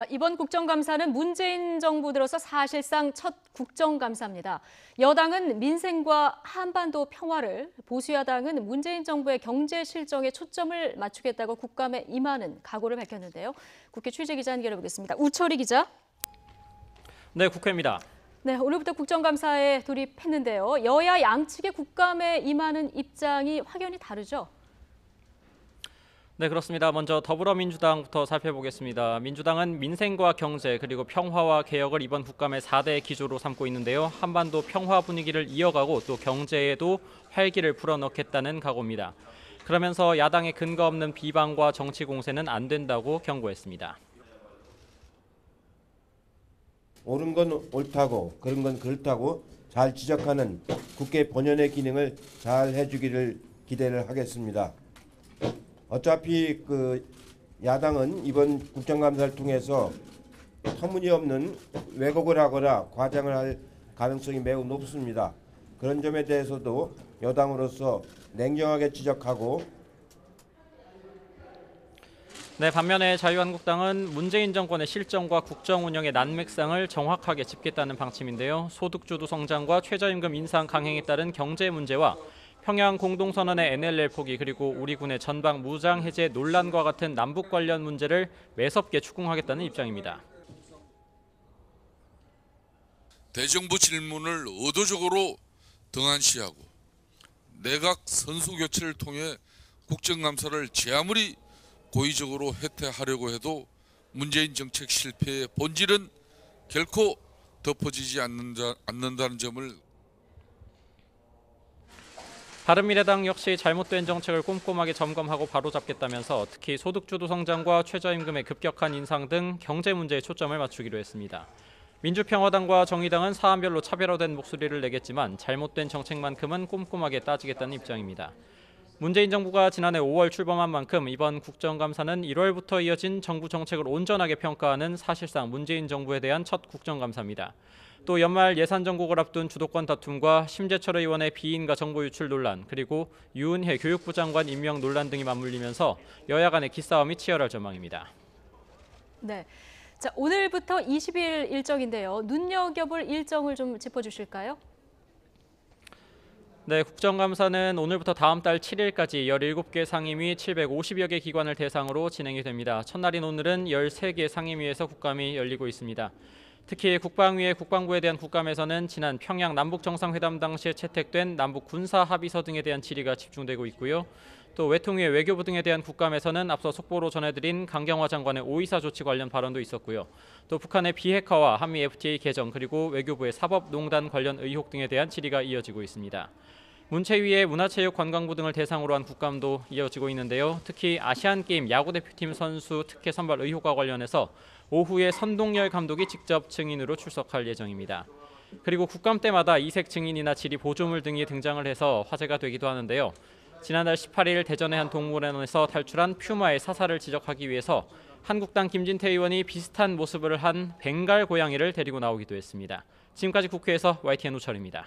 이번 국정감사는 문재인 정부 들어서 사실상 첫 국정감사입니다. 여당은 민생과 한반도 평화를, 보수야당은 문재인 정부의 경제 실정에 초점을 맞추겠다고 국감에 임하는 각오를 밝혔는데요. 국회 취재기자 연결해보겠습니다. 우철희 기자. 네, 국회입니다. 네, 오늘부터 국정감사에 돌입했는데요. 여야 양측의 국감에 임하는 입장이 확연히 다르죠? 네, 그렇습니다. 먼저 더불어민주당부터 살펴보겠습니다. 민주당은 민생과 경제 그리고 평화와 개혁을 이번 국감의 4대 기조로 삼고 있는데요. 한반도 평화 분위기를 이어가고 또 경제에도 활기를 불어넣겠다는 각오입니다. 그러면서 야당의 근거 없는 비방과 정치 공세는 안 된다고 경고했습니다. 옳은 건 옳다고 그런 건 그렇다고 잘 지적하는 국회 본연의 기능을 잘 해주기를 기대를 하겠습니다. 어차피 야당은 이번 국정감사를 통해서 터무니없는 왜곡을 하거나 과장을 할 가능성이 매우 높습니다. 그런 점에 대해서도 여당으로서 냉정하게 지적하고 네, 반면에 자유한국당은 문재인 정권의 실정과 국정 운영의 난맥상을 정확하게 짚겠다는 방침인데요. 소득주도 성장과 최저임금 인상 강행에 따른 경제 문제와 평양 공동선언의 NLL 포기 그리고 우리 군의 전방 무장 해제 논란과 같은 남북 관련 문제를 매섭게 추궁하겠다는 입장입니다. 대정부 질문을 의도적으로 등한시하고 내각 선수교체를 통해 국정감사를 제 아무리 고의적으로 해태하려고 해도 문재인 정책 실패의 본질은 결코 덮어지지 않는다는 점을 바른미래당 역시 잘못된 정책을 꼼꼼하게 점검하고 바로잡겠다면서 특히 소득주도 성장과 최저임금의 급격한 인상 등 경제 문제에 초점을 맞추기로 했습니다. 민주평화당과 정의당은 사안별로 차별화된 목소리를 내겠지만 잘못된 정책만큼은 꼼꼼하게 따지겠다는 입장입니다. 문재인 정부가 지난해 5월 출범한 만큼 이번 국정감사는 1월부터 이어진 정부 정책을 온전하게 평가하는 사실상 문재인 정부에 대한 첫 국정감사입니다. 또 연말 예산 정국을 앞둔 주도권 다툼과 심재철 의원의 비인가 정보 유출 논란, 그리고 유은혜 교육부 장관 임명 논란 등이 맞물리면서 여야 간의 기싸움이 치열할 전망입니다. 네, 자 오늘부터 20일 일정인데요. 눈여겨볼 일정을 좀 짚어주실까요? 네, 국정감사는 오늘부터 다음 달 7일까지 17개 상임위 750여 개 기관을 대상으로 진행이 됩니다. 첫날인 오늘은 13개 상임위에서 국감이 열리고 있습니다. 특히 국방위의 국방부에 대한 국감에서는 지난 평양 남북정상회담 당시에 채택된 남북 군사 합의서 등에 대한 질의가 집중되고 있고요. 또 외통위의 외교부 등에 대한 국감에서는 앞서 속보로 전해드린 강경화 장관의 오이사 조치 관련 발언도 있었고요. 또 북한의 비핵화와 한미 FTA 개정 그리고 외교부의 사법농단 관련 의혹 등에 대한 질의가 이어지고 있습니다. 문체위의 문화체육관광부 등을 대상으로 한 국감도 이어지고 있는데요. 특히 아시안게임 야구대표팀 선수 특혜 선발 의혹과 관련해서 오후에 선동열 감독이 직접 증인으로 출석할 예정입니다. 그리고 국감 때마다 이색 증인이나 질의 보조물 등이 등장을 해서 화제가 되기도 하는데요. 지난달 18일 대전의 한 동물원에서 탈출한 퓨마의 사살을 지적하기 위해서 한국당 김진태 의원이 비슷한 모습을 한 벵갈 고양이를 데리고 나오기도 했습니다. 지금까지 국회에서 YTN 우철입니다.